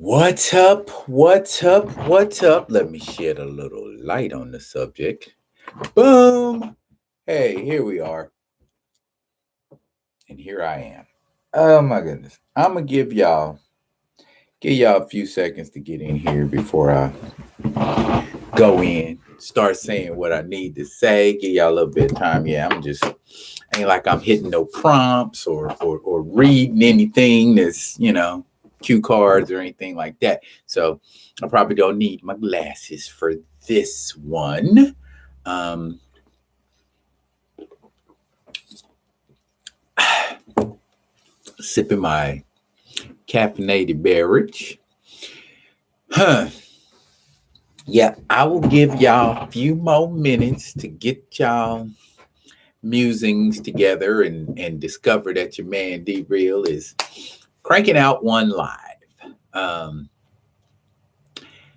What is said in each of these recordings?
What's up? What's up? What's up? Let me shed a little light on the subject. Boom! Hey, here we are. And here I am. Oh my goodness. I'm gonna give y'all a few seconds to get in here before I go in. Start saying what I need to say. Give y'all a little bit of time. Yeah, ain't like I'm hitting no prompts or reading anything that's, cue cards or anything like that. So I probably don't need my glasses for this one. Um, Sipping my caffeinated beverage. Huh. Yeah, I will give y'all a few more minutes to get y'all musings together and discover that your man D Real is cranking out one live. Um,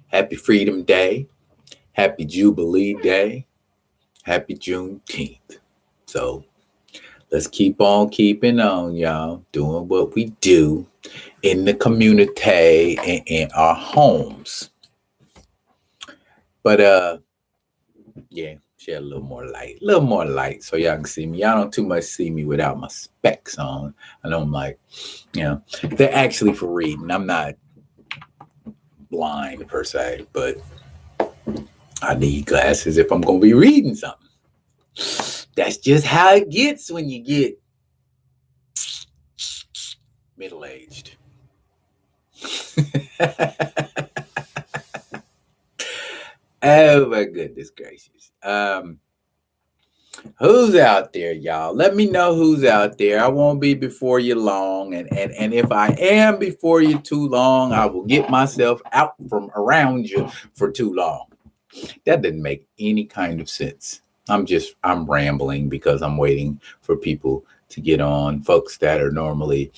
Happy Freedom Day. Happy Jubilee Day. Happy Juneteenth. So let's keep on keeping on, y'all, doing what we do in the community and in our homes. But yeah, share a little more light so y'all can see me. Y'all don't too much see me without my specs on. I know I'm like, they're actually for reading. I'm not blind per se, but I need glasses if I'm gonna be reading something. That's just how it gets when you get middle-aged. Oh my goodness gracious. Who's out there, y'all? Let me know who's out there. I won't be before you long. And if I am before you too long, I will get myself out from around you for too long. That didn't make any kind of sense. I'm rambling because I'm waiting for people to get on, folks that are normally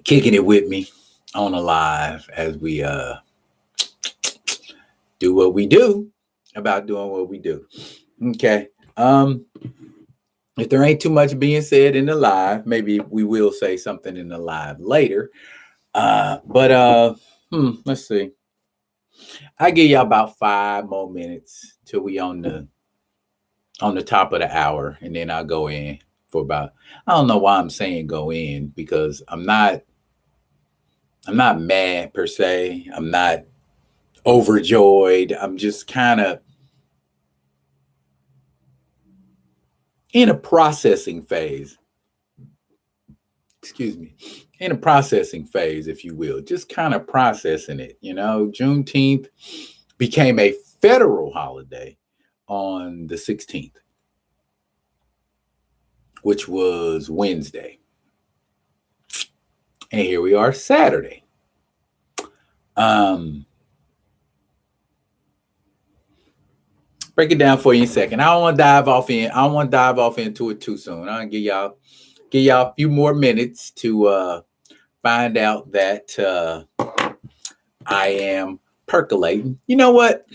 kicking it with me on a live as we do what we do about doing what we do. Okay. If there ain't too much being said in the live, maybe we will say something in the live later. But let's see. I give y'all about 5 more minutes till we on the top of the hour, and then I'll go in for about. I don't know why I'm saying go in because I'm not mad per se. I'm not overjoyed. I'm just kind of in a processing phase. Excuse me. In a processing phase, if you will, just kind of processing it. Juneteenth became a federal holiday on the 16th, which was Wednesday. And here we are Saturday. Um, Break it down for you in a second. I don't want to dive off in. I don't want to dive off into it too soon. I'll give y'all a few more minutes to find out that I am percolating. You know what?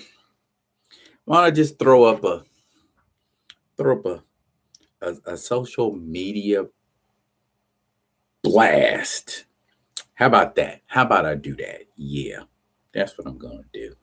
Why don't I just throw up a social media blast? How about that? How about I do that? Yeah, that's what I'm gonna do.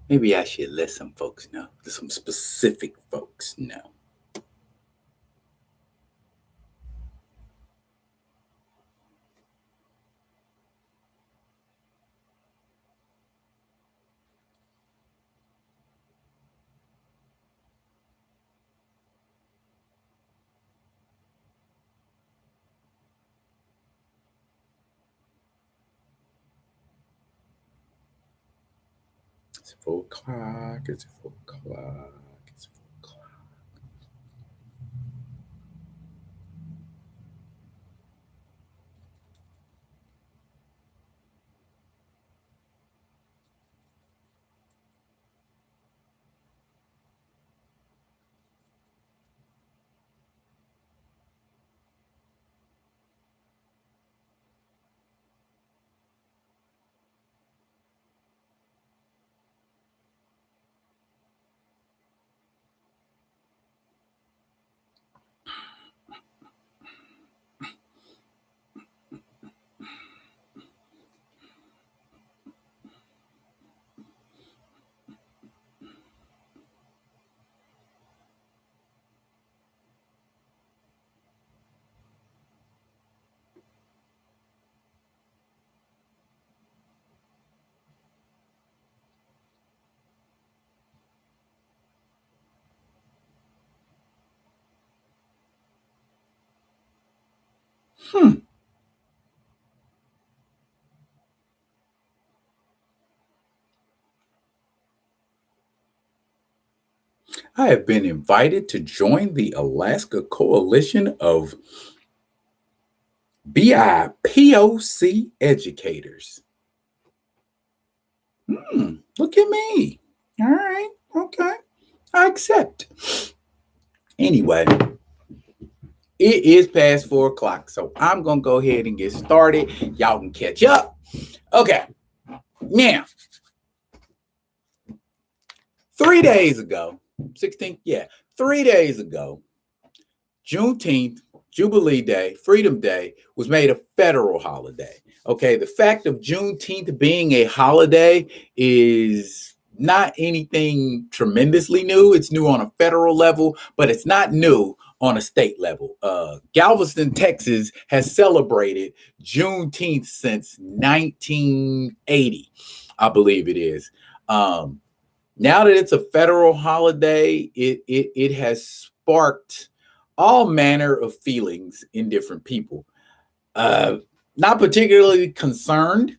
Maybe I should let some folks know, some specific folks know. It's 4 o'clock. It's 4 o'clock. It's 4 o'clock. Hmm. I have been invited to join the Alaska Coalition of BIPOC educators. Look at me. All right. Okay. I accept. Anyway, it is past 4 o'clock, so I'm going to go ahead and get started. Y'all can catch up. Okay. Now, 3 days ago, 16th, 3 days ago, Juneteenth, Jubilee Day, Freedom Day was made a federal holiday. Okay, the fact of Juneteenth being a holiday is not anything tremendously new. It's new on a federal level, but it's not new on a state level. Galveston, Texas has celebrated Juneteenth since 1980, I believe it is. Now that it's a federal holiday, it has sparked all manner of feelings in different people. Not particularly concerned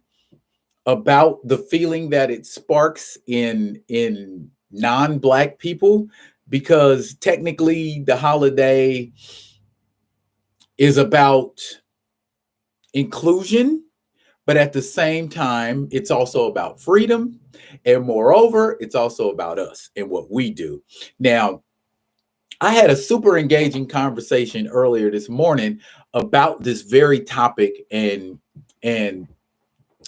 about the feeling that it sparks in non-Black people, because technically the holiday is about inclusion, but at the same time, it's also about freedom. And moreover, it's also about us and what we do. Now, I had a super engaging conversation earlier this morning about this very topic, and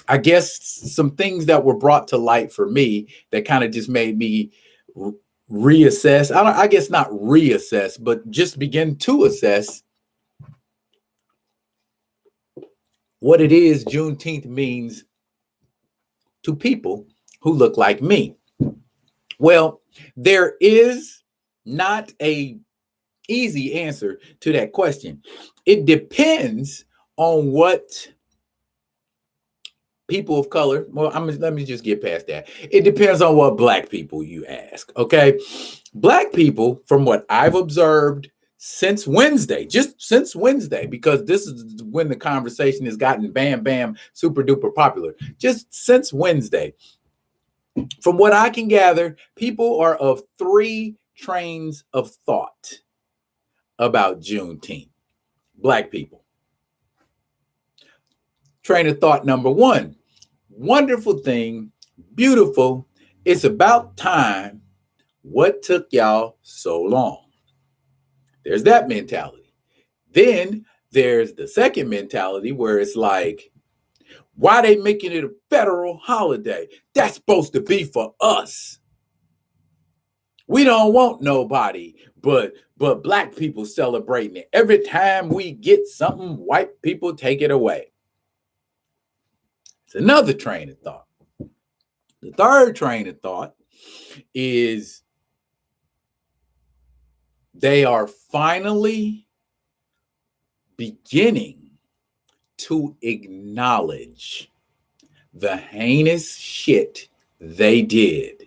I guess some things that were brought to light for me that kind of just made me reassess. I guess not reassess, but just begin to assess what it is Juneteenth means to people who look like me. Well, there is not a easy answer to that question. It depends on what people of color, let me just get past that. It depends on what Black people you ask, okay? Black people, from what I've observed since Wednesday, just since Wednesday, because this is when the conversation has gotten bam, super duper popular. Just since Wednesday, from what I can gather, people are of three trains of thought about Juneteenth. Black people. Train of thought number one: wonderful thing, beautiful. It's about time. What took y'all so long? There's that mentality. Then there's the second mentality where it's like, why they making it a federal holiday? That's supposed to be for us. We don't want nobody but Black people celebrating it. Every time we get something, white people take it away. It's another train of thought. The third train of thought is they are finally beginning to acknowledge the heinous shit they did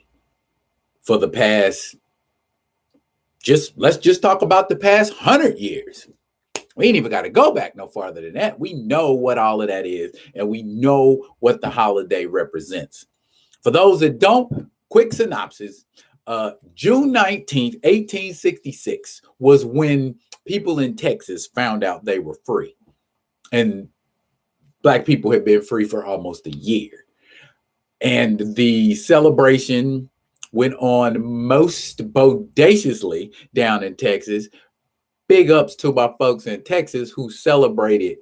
for the past, let's just talk about the past 100 years. We ain't even got to go back no farther than that. We know what all of that is, and we know what the holiday represents. For those that don't, quick synopsis. June 19th, 1866 was when people in Texas found out they were free. And Black people had been free for almost a year. And the celebration went on most bodaciously down in Texas. Big ups to my folks in Texas who celebrated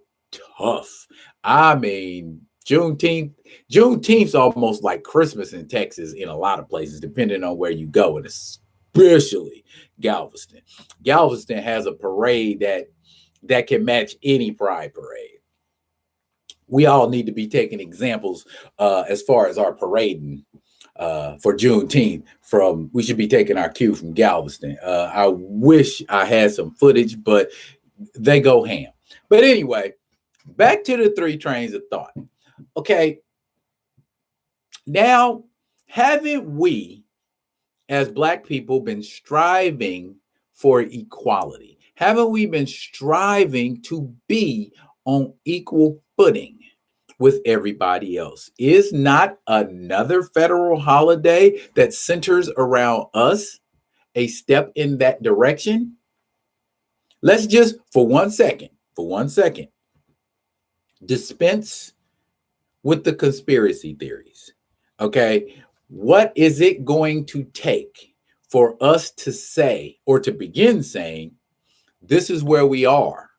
tough. I mean, Juneteenth's almost like Christmas in Texas in a lot of places, depending on where you go, and especially Galveston. Galveston has a parade that can match any pride parade. We all need to be taking examples as far as our parading for Juneteenth we should be taking our cue from Galveston. I wish I had some footage, but they go ham. But anyway, back to the three trains of thought. Okay. Now, haven't we as Black people been striving for equality? Haven't we been striving to be on equal footing with everybody else? Is not another federal holiday that centers around us a step in that direction? Let's just, for one second, dispense with the conspiracy theories. Okay, what is it going to take for us to say, or to begin saying, this is where we are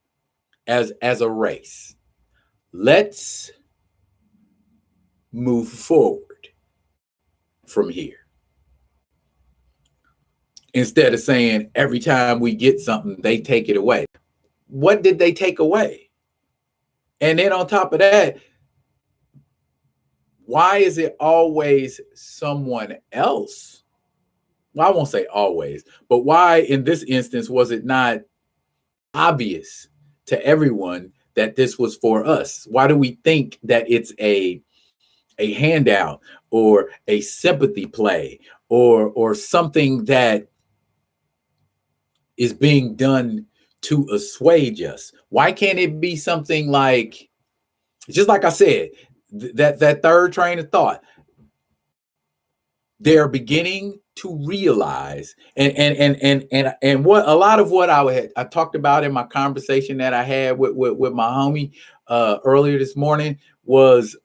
as a race? Let's move forward from here. Instead of saying every time we get something, they take it away. What did they take away? And then on top of that, why is it always someone else? Well, I won't say always, but why in this instance was it not obvious to everyone that this was for us? Why do we think that it's a handout or a sympathy play or something that is being done to assuage us? Why can't it be something like, just like I said, that third train of thought? They're beginning to realize, and what a lot of what I talked about in my conversation that I had with my homie earlier this morning was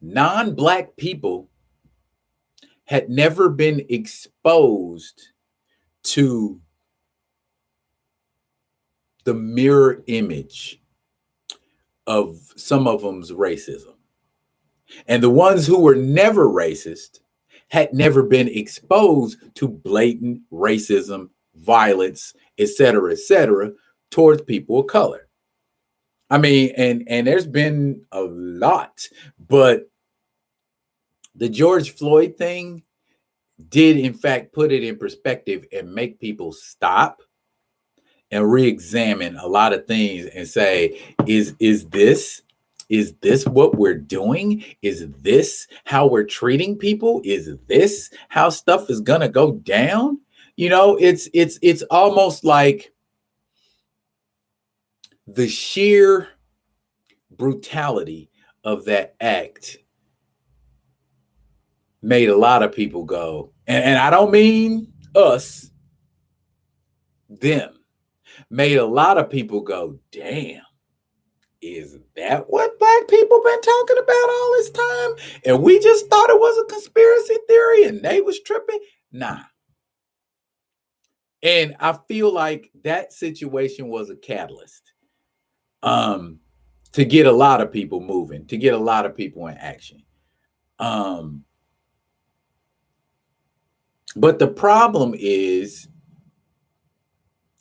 non-Black people had never been exposed to the mirror image of some of them's racism. And the ones who were never racist had never been exposed to blatant racism, violence, et cetera, towards people of color. I mean, and there's been a lot, but the George Floyd thing did in fact put it in perspective and make people stop and re-examine a lot of things and say, is this what we're doing? Is this how we're treating people? Is this how stuff is gonna go down? You know, it's almost like the sheer brutality of that act made a lot of people go, and I don't mean us, them, made a lot of people go, damn, is that what Black people been talking about all this time? And we just thought it was a conspiracy theory and they was tripping? Nah. And I feel like that situation was a catalyst to get a lot of people moving, to get a lot of people in action. But the problem is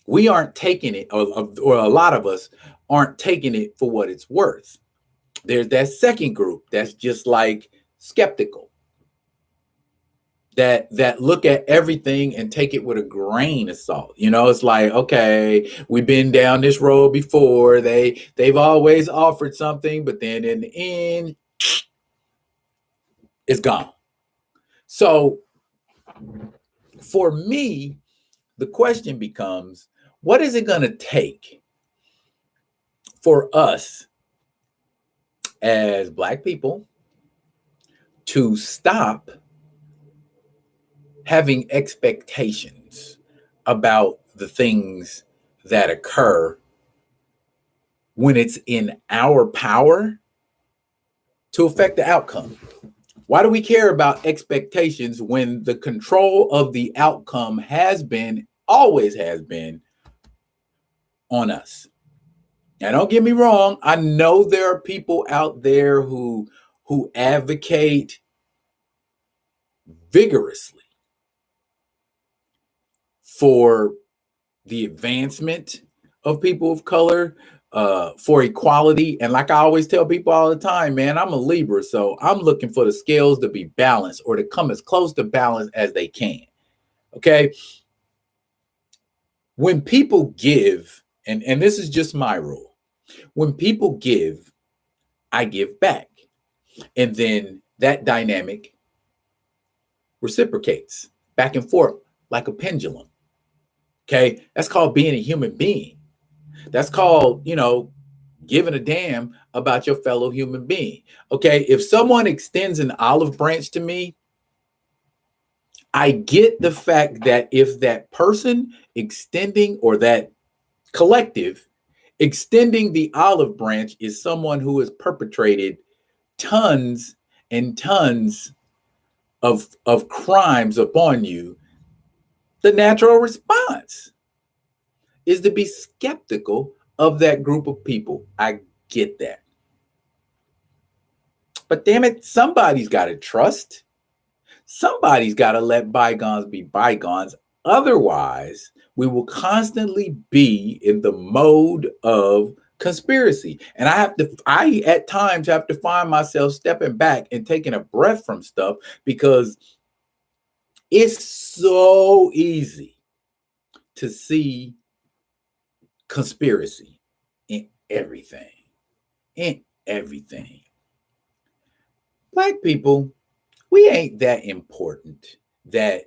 we aren't taking it, or a lot of us aren't taking it for what it's worth. There's that second group that's just like skeptical, that look at everything and take it with a grain of salt. It's like, okay, we've been down this road before. They've always offered something, but then in the end, it's gone. So for me, the question becomes, what is it going to take for us as Black people to stop having expectations about the things that occur when it's in our power to affect the outcome? Why do we care about expectations when the control of the outcome always has been on us? Now, don't get me wrong. I know there are people out there who advocate vigorously for the advancement of people of color, for equality. And like I always tell people all the time, man, I'm a Libra, so I'm looking for the scales to be balanced or to come as close to balance as they can. Okay. When people give, and this is just my rule, when people give, I give back. And then that dynamic reciprocates back and forth like a pendulum. Okay. That's called being a human being. That's called, giving a damn about your fellow human being. Okay. If someone extends an olive branch to me, I get the fact that if that person extending, or that collective extending the olive branch, is someone who has perpetrated tons and tons of crimes upon you, the natural response is to be skeptical of that group of people. I get that. But damn it, somebody's got to trust. Somebody's got to let bygones be bygones. Otherwise, we will constantly be in the mode of conspiracy. And I at times have to find myself stepping back and taking a breath from stuff, because it's so easy to see conspiracy in everything. In everything. Black people, we ain't that important that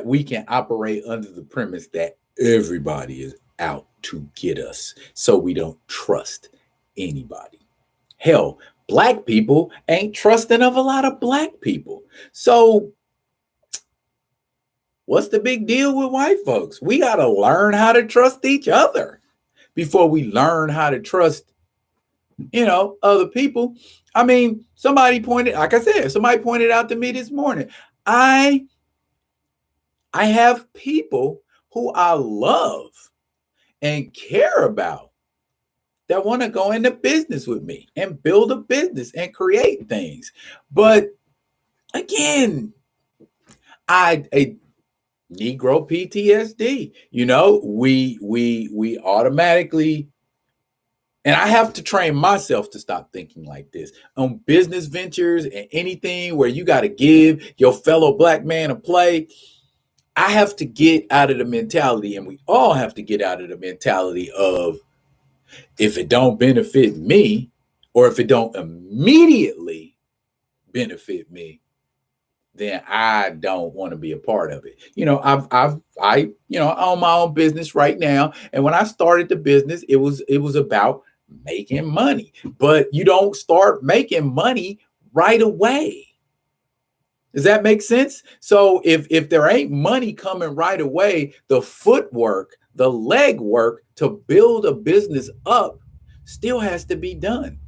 we can operate under the premise that everybody is out to get us, so we don't trust anybody. Hell, Black people ain't trusting of a lot of Black people. So what's the big deal with white folks? We got to learn how to trust each other before we learn how to trust, other people. I mean, somebody pointed out to me this morning. I have people who I love and care about that want to go into business with me and build a business and create things. But again, a Negro PTSD, we automatically, and I have to train myself to stop thinking like this on business ventures and anything where you got to give your fellow Black man a play. I have to get out of the mentality, and we all have to get out of the mentality of, if it don't benefit me, or if it don't immediately benefit me, then I don't want to be a part of it. I own my own business right now. And when I started the business, it was about making money, but you don't start making money right away. Does that make sense? So if there ain't money coming right away, the footwork, the legwork to build a business up still has to be done.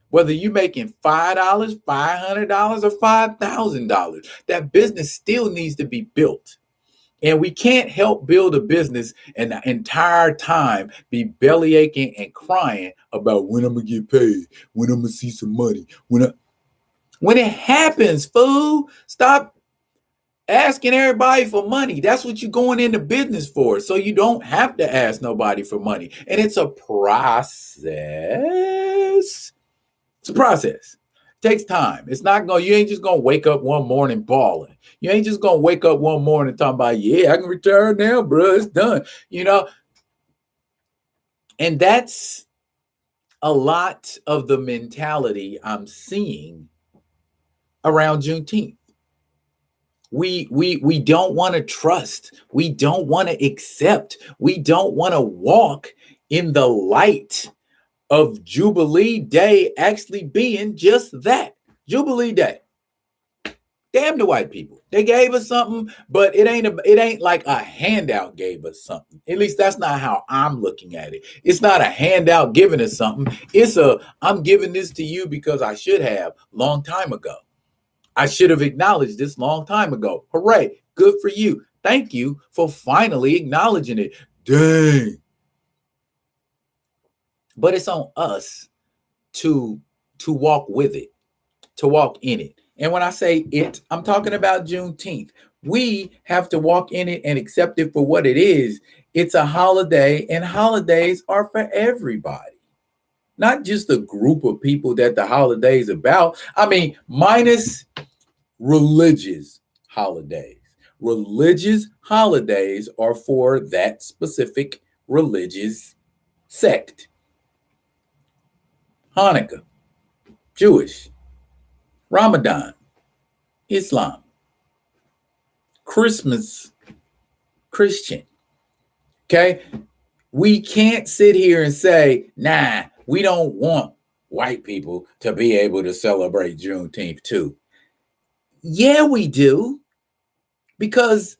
Whether you're making $5, $500, or $5,000, that business still needs to be built. And we can't help build a business and the entire time be belly aching and crying about when I'm going to get paid, when I'm going to see some money. When it happens, fool, stop asking everybody for money. That's what you're going into business for. So you don't have to ask nobody for money. And it's a process. It's a process. Takes time. It's not going, you ain't just going to wake up one morning balling. You ain't just going to wake up one morning talking about, yeah, I can retire now, bro. It's done. And that's a lot of the mentality I'm seeing around Juneteenth. We don't want to trust. We don't want to accept. We don't want to walk in the light of Jubilee Day actually being just that. Jubilee Day. Damn the white people. They gave us something, but it ain't like a handout gave us something. At least that's not how I'm looking at it. It's not a handout giving us something. It's I'm giving this to you because I should have long time ago. I should have acknowledged this long time ago. Hooray. Good for you. Thank you for finally acknowledging it. Dang. But it's on us to walk with it, to walk in it. And when I say it, I'm talking about Juneteenth. We have to walk in it and accept it for what it is. It's a holiday, and holidays are for everybody, not just a group of people that the holiday is about. I mean, minus religious holidays. Religious holidays are for that specific religious sect. Hanukkah, Jewish. Ramadan, Islam. Christmas, Christian. Okay? We can't sit here and say, nah, we don't want white people to be able to celebrate Juneteenth too. Yeah, we do. Because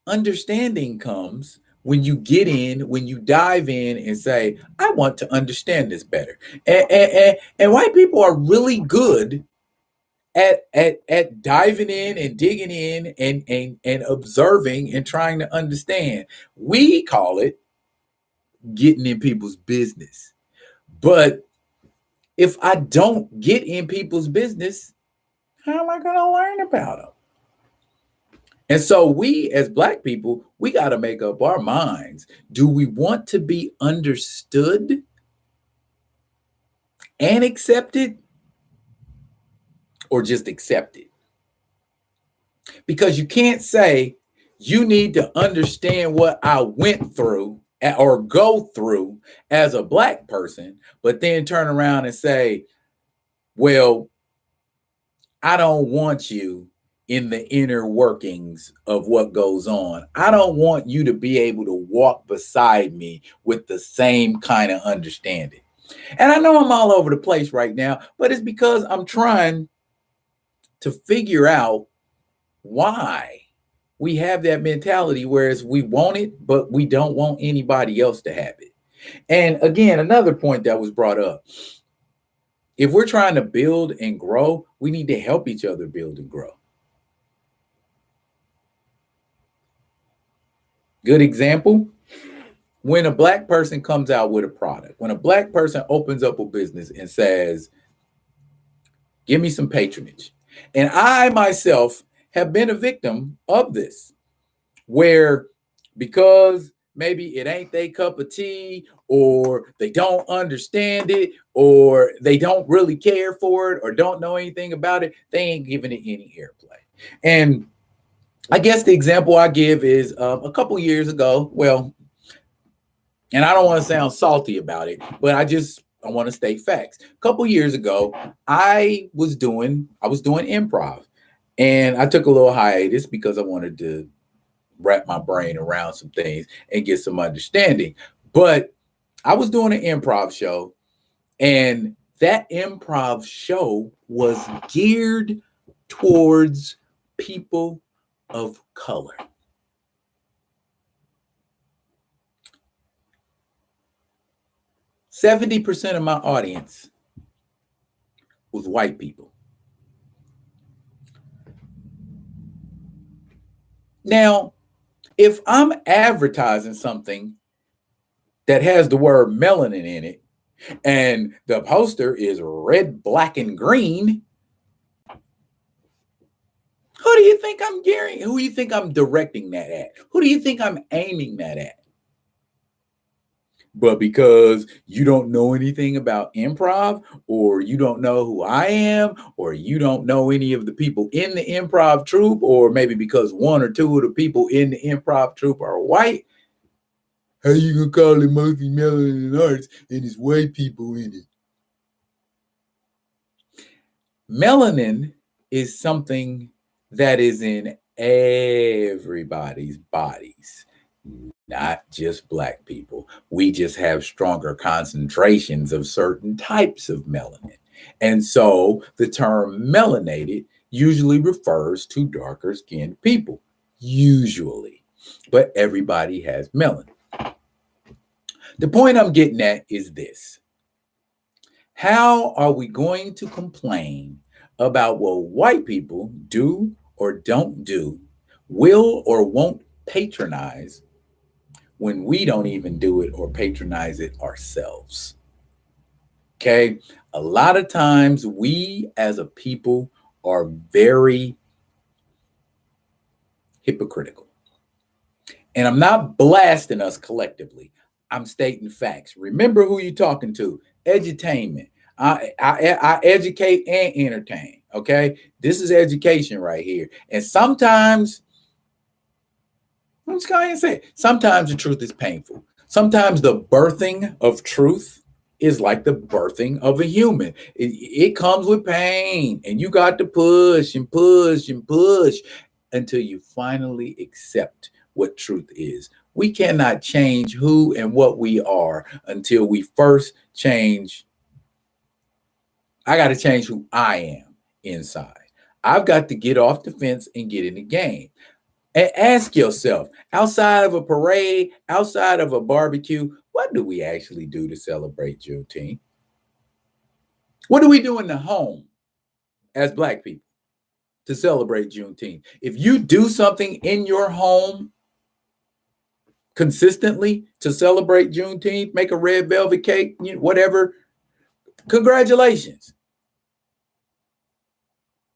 understanding comes when you get in, when you dive in and say, I want to understand this better. And white people are really good at diving in and digging in and observing and trying to understand. We call it getting in people's business. But if I don't get in people's business, how am I going to learn about them? And so we as Black people, we got to make up our minds. Do we want to be understood and accepted, or just accept it? Because you can't say you need to understand what I went through or go through as a Black person, but then turn around and say, well, I don't want you in the inner workings of what goes on. I don't want you to be able to walk beside me with the same kind of understanding. And I know I'm all over the place right now, but it's because I'm trying to figure out why we have that mentality, whereas we want it, but we don't want anybody else to have it. And again, another point that was brought up, if we're trying to build and grow, we need to help each other build and grow. Good example, when a Black person comes out with a product, when a Black person opens up a business and says, give me some patronage. And I myself have been a victim of this, where because maybe it ain't their cup of tea, or they don't understand it, or they don't really care for it, or don't know anything about it, they ain't giving it any airplay. And I guess the example I give is a couple years ago, well, and I don't want to sound salty about it, but I want to state facts. A couple years ago, I was doing improv, and I took a little hiatus because I wanted to wrap my brain around some things and get some understanding. But I was doing an improv show, and that improv show was geared towards people of color. 70% of my audience was white people. Now, if I'm advertising something that has the word melanin in it, and the poster is red, black, and green, who do you think I'm gearing? Who do you think I'm directing that at? Who do you think I'm aiming that at? But because you don't know anything about improv, or you don't know who I am, or you don't know any of the people in the improv troupe, or maybe because one or two of the people in the improv troupe are white, how you gonna call it multi-melanin arts and it's white people in it? Melanin is something that is in everybody's bodies, not just Black people. We just have stronger concentrations of certain types of melanin. And so the term melanated usually refers to darker skinned people, usually, but everybody has melanin. The point I'm getting at is this: how are we going to complain about what white people do or don't do, will or won't patronize, when we don't even do it or patronize it ourselves? Okay. A lot of times we as a people are very hypocritical. And I'm not blasting us collectively. I'm stating facts. Remember who you're talking to. Edutainment. I educate and entertain. Okay. This is education right here. And sometimes, I'm just going to say, sometimes the truth is painful. Sometimes the birthing of truth is like the birthing of a human. It comes with pain, and you got to push and push and push until you finally accept what truth is. We cannot change who and what we are until we first change. I got to change who I am inside. I've got to get off the fence and get in the game. And ask yourself, outside of a parade, outside of a barbecue, what do we actually do to celebrate Juneteenth? What do we do in the home as Black people to celebrate Juneteenth? If you do something in your home consistently to celebrate Juneteenth, make a red velvet cake, whatever, congratulations.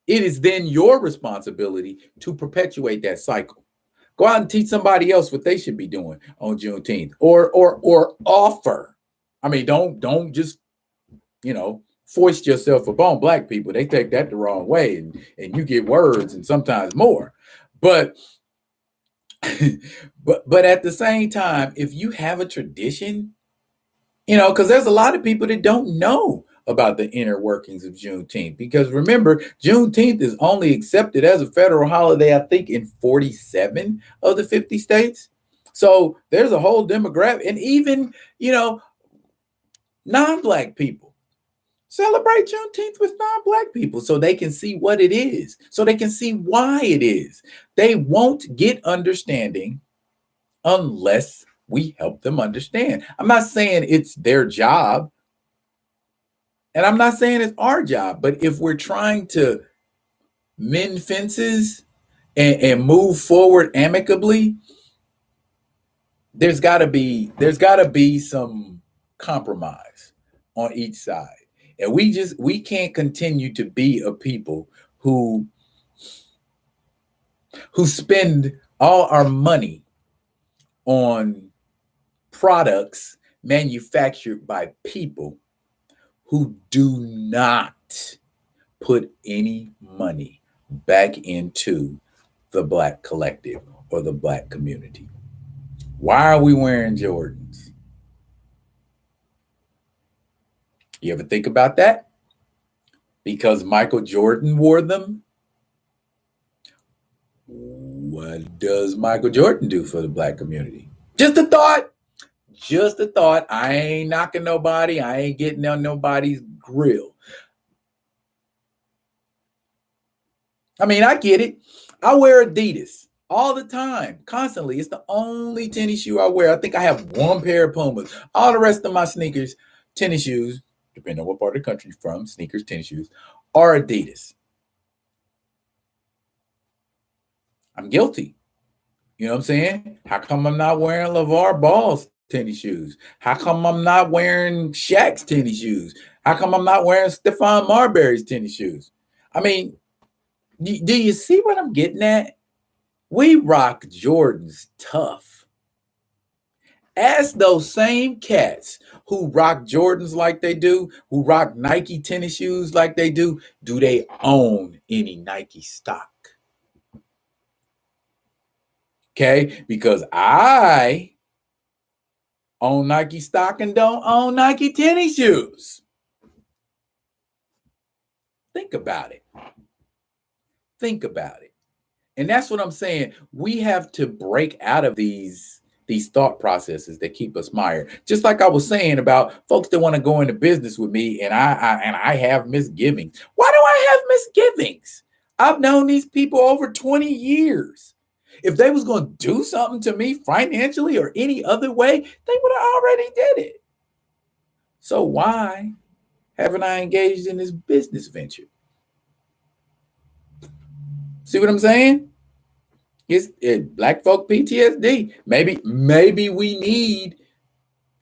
It is then your responsibility to perpetuate that cycle. Go out and teach somebody else what they should be doing on Juneteenth, or offer. I mean, don't just foist yourself upon Black people. They take that the wrong way, and you get words and sometimes more. But but at the same time, if you have a tradition, because there's a lot of people that don't know about the inner workings of Juneteenth. Because remember, Juneteenth is only accepted as a federal holiday, I think, in 47 of the 50 states. So there's a whole demographic, and even, non-Black people celebrate Juneteenth with non-Black people so they can see what it is, so they can see why it is. They won't get understanding unless we help them understand. I'm not saying it's their job, and I'm not saying it's our job, but if we're trying to mend fences and move forward amicably, there's got to be some compromise on each side. And we can't continue to be a people who spend all our money on products manufactured by people who do not put any money back into the Black collective or the Black community. Why are we wearing Jordans? You ever think about that? Because Michael Jordan wore them? What does Michael Jordan do for the Black community? Just a thought. Just a thought. I ain't knocking nobody. I ain't getting on nobody's grill. I mean, I get it. I wear Adidas all the time, constantly. It's the only tennis shoe I wear. I think I have one pair of Pumas. All the rest of my sneakers, tennis shoes, depending on what part of the country you're from, sneakers, tennis shoes, are Adidas. I'm guilty. You know what I'm saying? How come I'm not wearing LeVar Ball's tennis shoes? How come I'm not wearing Shaq's tennis shoes? How come I'm not wearing Stephon Marbury's tennis shoes? I mean, do you see what I'm getting at? We rock Jordans tough. Ask those same cats who rock Jordans like they do, who rock Nike tennis shoes like they do they own any Nike stock? Okay, because I own Nike stock and don't own Nike tennis shoes. Think about it. Think about it. And that's what I'm saying. We have to break out of these thought processes that keep us mired. Just like I was saying about folks that want to go into business with me, and I have misgivings. Why do I have misgivings? I've known these people over 20 years. If they was going to do something to me financially or any other way, they would have already did it. So why haven't I engaged in this business venture? See what I'm saying? It's Black folk PTSD. Maybe we need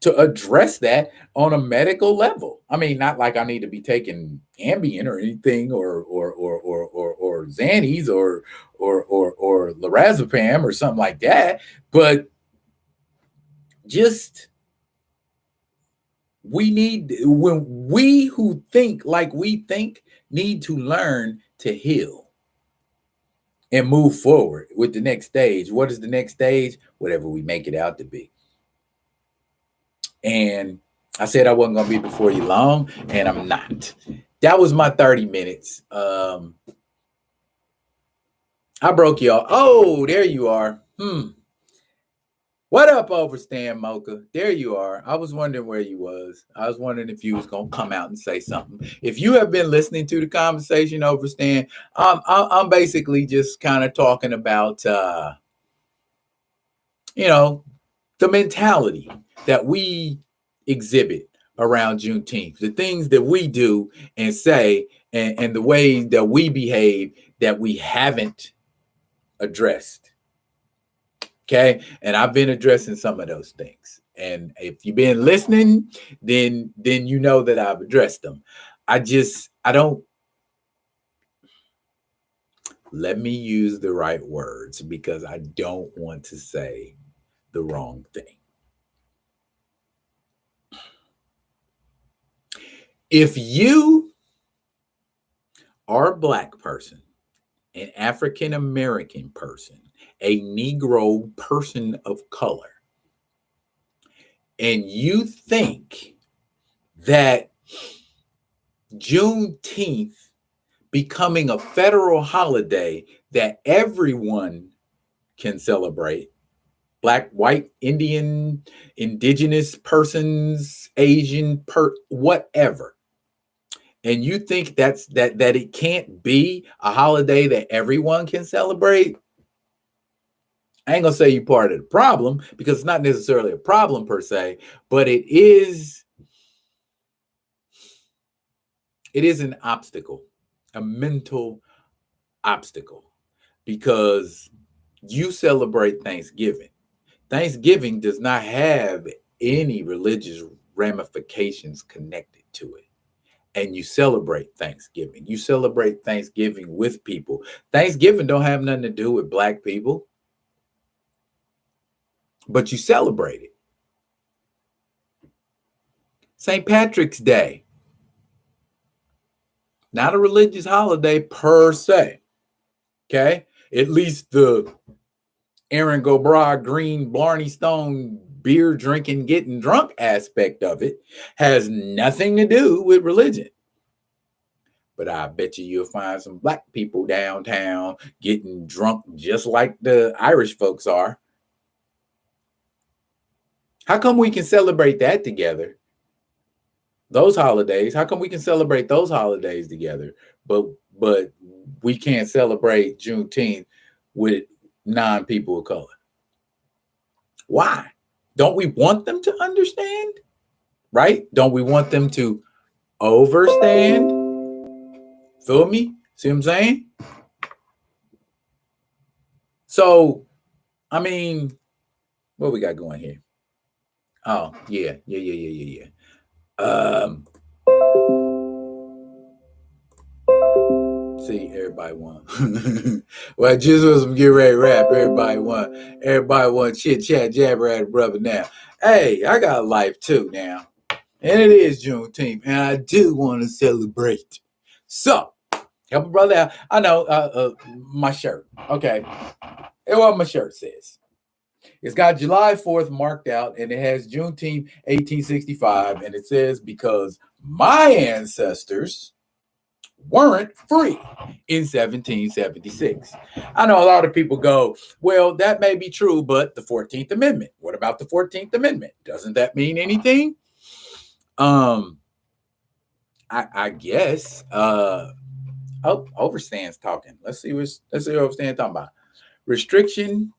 to address that on a medical level. I mean, not like I need to be taking Ambien or anything, or Xannies or lorazepam or something like that, but just when we who think like we think need to learn to heal and move forward with the next stage. What is the next stage? Whatever we make it out to be. And I said I wasn't going to be before you long, and I'm not. That was my 30 minutes. I broke y'all. Oh, there you are. What up, Overstand Mocha? There you are. I was wondering where you was. I was wondering if you was going to come out and say something. If you have been listening to the conversation, Overstand, I'm basically just kind of talking about, the mentality that we exhibit around Juneteenth, the things that we do and say, and the way that we behave that we haven't addressed. Okay. And I've been addressing some of those things. And if you've been listening, then you know that I've addressed them. I don't, let me use the right words because I don't want to say the wrong thing. If you are a Black person, an African American person, a Negro person of color, and you think that Juneteenth becoming a federal holiday that everyone can celebrate, Black, white, Indian, indigenous persons, Asian, whatever, and you think that it can't be a holiday that everyone can celebrate, I ain't gonna say you're part of the problem because it's not necessarily a problem per se, but it is an obstacle, a mental obstacle, because you celebrate Thanksgiving. Thanksgiving does not have any religious ramifications connected to it. And you celebrate Thanksgiving. You celebrate Thanksgiving with people. Thanksgiving don't have nothing to do with Black people, but you celebrate it. St. Patrick's Day, not a religious holiday per se. Okay? At least the Aaron Gobra, Green, Blarney Stone, beer drinking, getting drunk aspect of it has nothing to do with religion. But I bet you'll find some Black people downtown getting drunk just like the Irish folks are. How come we can celebrate that together? Those holidays, how come we can celebrate those holidays together, but we can't celebrate Juneteenth with non-people of color? Why? Don't we want them to understand? Right? Don't we want them to overstand? Feel me? See what I'm saying? So, I mean, what we got going here? Oh, yeah. See, everybody won. Well, just as we get ready to rap, everybody won. Everybody won chit chat jabber at a brother now. Hey, I got a life too now. And it is Juneteenth, and I do want to celebrate. So, help a brother out. I know my shirt. Okay. And what my shirt says. It's got July 4th marked out, and it has Juneteenth 1865, and it says, because my ancestors weren't free in 1776. I know a lot of people go, well, that may be true, but the 14th Amendment. What about the 14th Amendment? Doesn't that mean anything? I guess. Overstand's talking. Let's see what Overstand's talking about. Restriction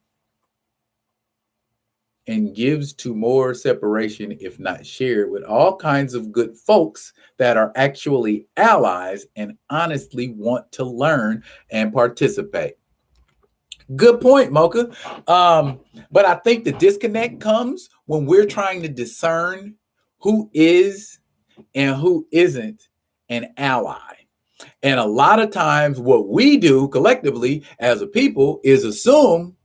and gives to more separation if not shared with all kinds of good folks that are actually allies and honestly want to learn and participate. Good point, Mocha. But I think the disconnect comes when we're trying to discern who is and who isn't an ally. And a lot of times what we do collectively as a people is assume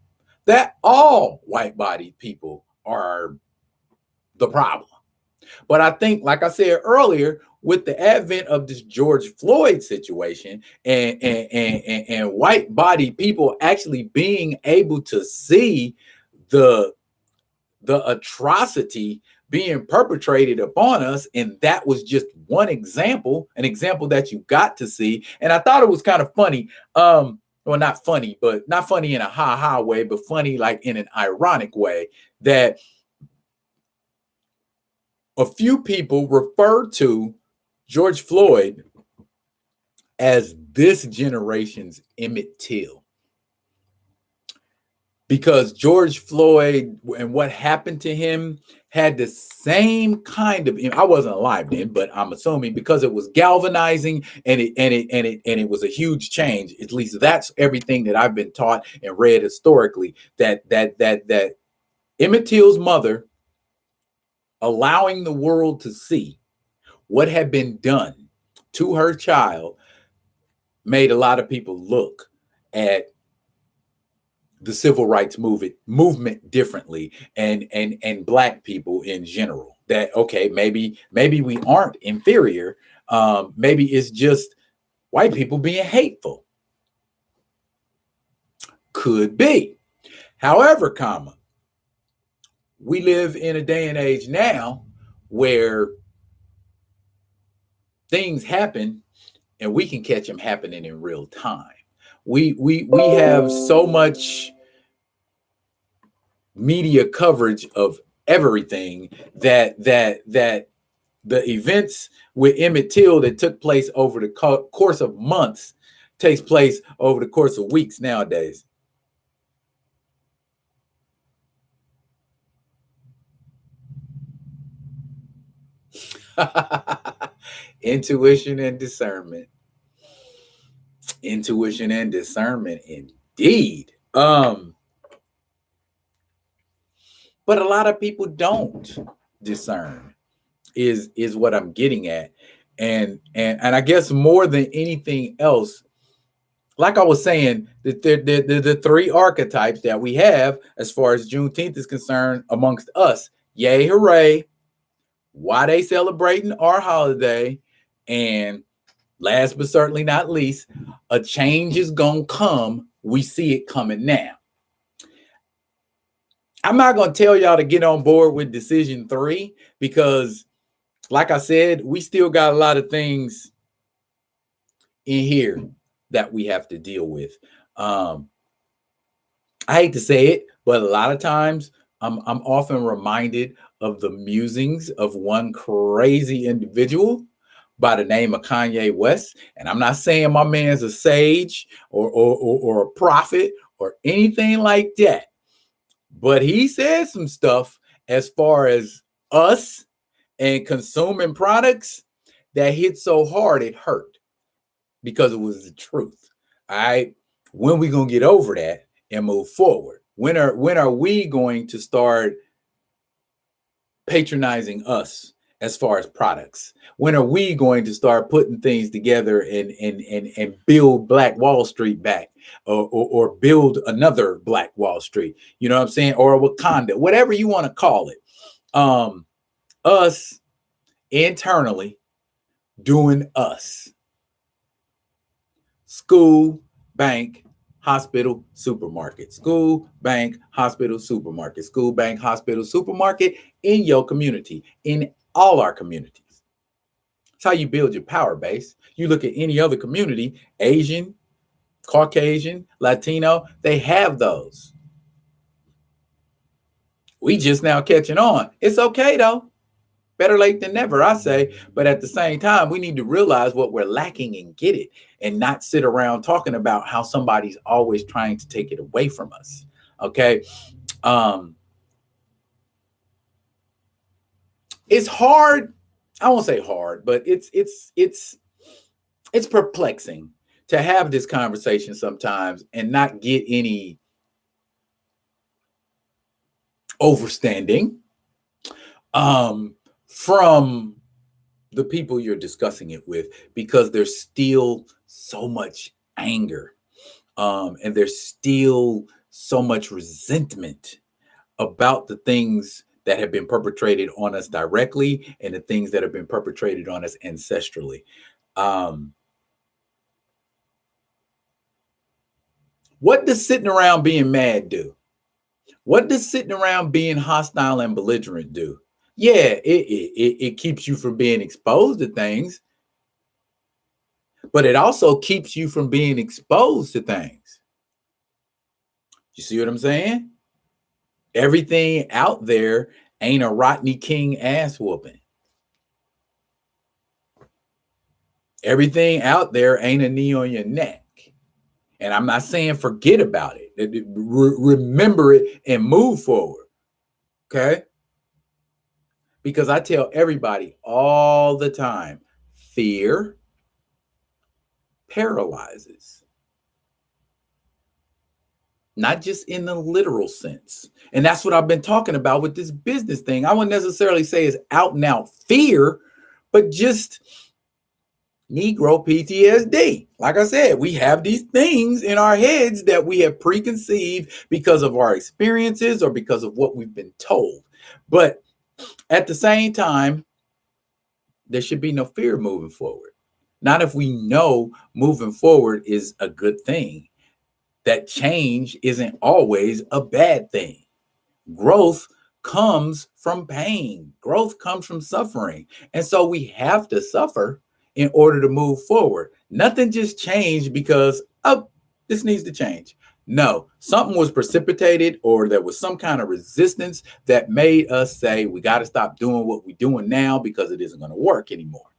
that all white-bodied people are the problem. But I think, like I said earlier, with the advent of this George Floyd situation and white-bodied people actually being able to see the atrocity being perpetrated upon us, and that was just one example, an example that you got to see. And I thought it was kind of funny. Well, not funny, but not funny in a ha-ha way, but funny like in an ironic way, that a few people refer to George Floyd as this generation's Emmett Till. Because George Floyd and what happened to him had the same kind of, I wasn't alive then, but I'm assuming because it was galvanizing and it was a huge change. At least that's everything that I've been taught and read historically, that Emmett Till's mother allowing the world to see what had been done to her child made a lot of people look at the civil rights movement differently, and black people in general. That okay, maybe we aren't inferior. Maybe it's just white people being hateful. Could be. However, we live in a day and age now where things happen and we can catch them happening in real time. We have so much media coverage of everything that the events with Emmett Till that took place over the course of months takes place over the course of weeks nowadays. Intuition and discernment. Intuition and discernment indeed. But a lot of people don't discern is what I'm getting at. And I guess more than anything else, like I was saying, the three archetypes that we have as far as Juneteenth is concerned amongst us, yay, hooray, why they celebrating our holiday, and last but certainly not least, a change is gonna come. We see it coming now. I'm not going to tell y'all to get on board with decision 3 because, like I said, we still got a lot of things in here that we have to deal with. I hate to say it, but a lot of times I'm often reminded of the musings of one crazy individual by the name of Kanye West. And I'm not saying my man's a sage or a prophet or anything like that. But he said some stuff as far as us and consuming products that hit so hard it hurt because it was the truth. All right. When are we gonna get over that and move forward? When are we going to start patronizing us as far as products? When are we going to start putting things together and build Black Wall Street back, or build another Black Wall Street? You know what I'm saying? Or Wakanda, whatever you want to call it. Us internally doing us. School, bank, hospital, supermarket. School, bank, hospital, supermarket. School, bank, hospital, supermarket in your community, in all our communities. That's how you build your power base. You look at any other community, Asian, Caucasian, Latino, they have those. We just now catching on. It's okay though. Better late than never, I say. But at the same time, we need to realize what we're lacking and get it, and not sit around talking about how somebody's always trying to take it away from us. Okay. It's hard. I won't say hard, but it's perplexing to have this conversation sometimes and not get any overstanding from the people you're discussing it with, because there's still so much anger, and there's still so much resentment about the things that have been perpetrated on us directly and the things that have been perpetrated on us ancestrally. What does sitting around being mad do? What does sitting around being hostile and belligerent do? Yeah, it keeps you from being exposed to things, but it also keeps you from being exposed to things. You see what I'm saying? Everything out there ain't a Rodney King ass whooping. Everything out there ain't a knee on your neck. And I'm not saying forget about it. Remember it and move forward. Okay? Because I tell everybody all the time, fear paralyzes. Not just in the literal sense. And that's what I've been talking about with this business thing. I wouldn't necessarily say it's out and out fear, but just Negro PTSD. Like I said, we have these things in our heads that we have preconceived because of our experiences or because of what we've been told. But at the same time, there should be no fear moving forward. Not if we know moving forward is a good thing. That change isn't always a bad thing. Growth comes from pain. Growth comes from suffering. And so we have to suffer in order to move forward. Nothing just changed because, oh, this needs to change. No, something was precipitated, or there was some kind of resistance that made us say, we got to stop doing what we're doing now because it isn't going to work anymore.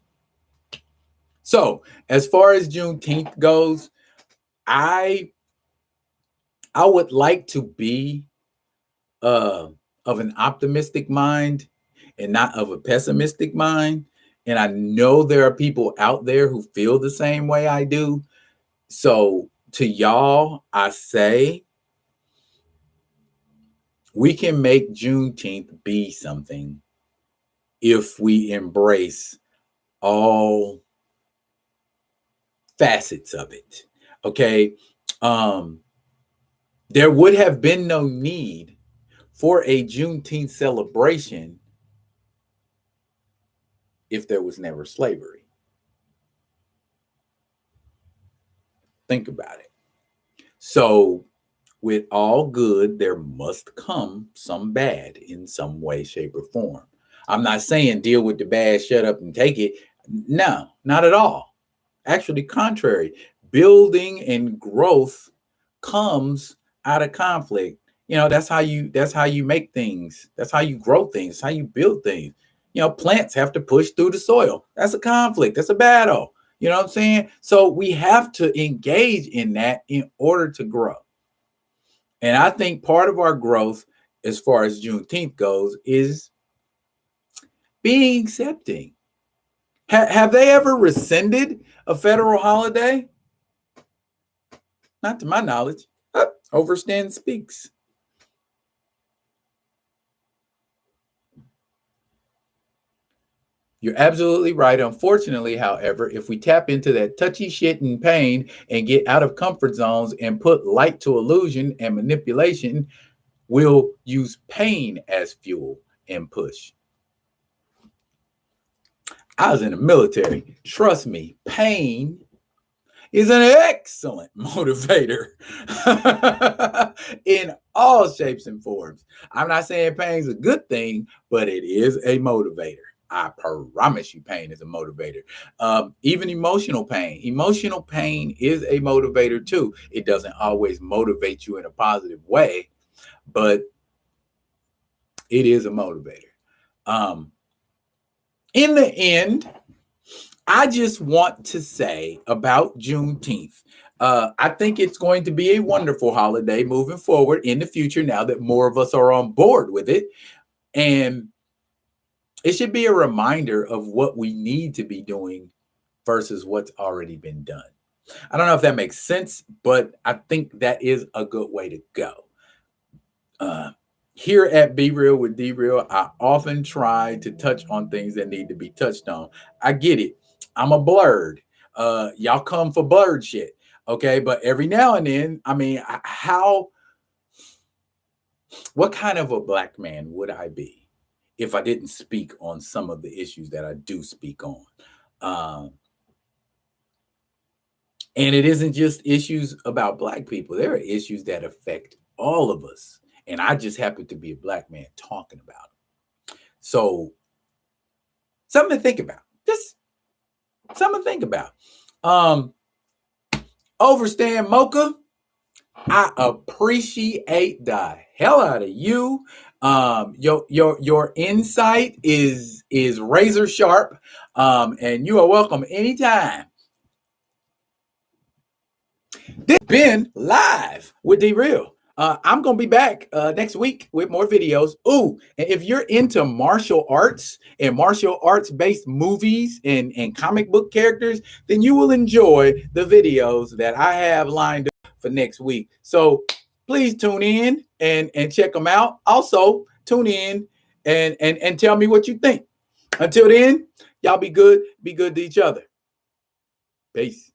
So as far as Juneteenth goes, I would like to be of an optimistic mind and not of a pessimistic mind. And I know there are people out there who feel the same way I do. So to y'all, I say we can make Juneteenth be something if we embrace all facets of it. Okay. There would have been no need for a Juneteenth celebration if there was never slavery. Think about it. So, with all good, there must come some bad in some way, shape, or form. I'm not saying deal with the bad, shut up and take it. No, not at all. Actually, contrary. Building and growth comes out of conflict. That's how you make things. That's how you grow things. That's how you build things. Plants have to push through the soil. That's a conflict. That's a battle. You know what I'm saying? So we have to engage in that in order to grow. And I think part of our growth, as far as Juneteenth goes, is being accepting. Have they ever rescinded a federal holiday? Not to my knowledge. Overstand speaks. You're absolutely right. Unfortunately, however, if we tap into that touchy shit and pain and get out of comfort zones and put light to illusion and manipulation, we'll use pain as fuel and push. I was in the military. Trust me, pain is an excellent motivator in all shapes and forms. I'm not saying pain's a good thing, but it is a motivator. I promise you, pain is a motivator. Even emotional pain. Emotional pain is a motivator too. It doesn't always motivate you in a positive way, but it is a motivator. In the end, I just want to say about Juneteenth. I think it's going to be a wonderful holiday moving forward in the future now that more of us are on board with it. And it should be a reminder of what we need to be doing versus what's already been done. I don't know if that makes sense, but I think that is a good way to go. Here at Be Real with D Real, I often try to touch on things that need to be touched on. I get it. I'm a blurred. Y'all come for blurred shit. Okay. But every now and then, I mean, what kind of a black man would I be if I didn't speak on some of the issues that I do speak on? And it isn't just issues about black people. There are issues that affect all of us. And I just happen to be a black man talking about it. So something to think about. Just something to think about. Overstand Mocha, I appreciate the hell out of you. Your insight is razor sharp. And you are welcome anytime. This has been Live with D Real. I'm going to be back next week with more videos. Ooh, and if you're into martial arts and martial arts based movies and comic book characters, then you will enjoy the videos that I have lined up for next week. So please tune in and check them out. Also, tune in and tell me what you think. Until then, y'all be good to each other. Peace.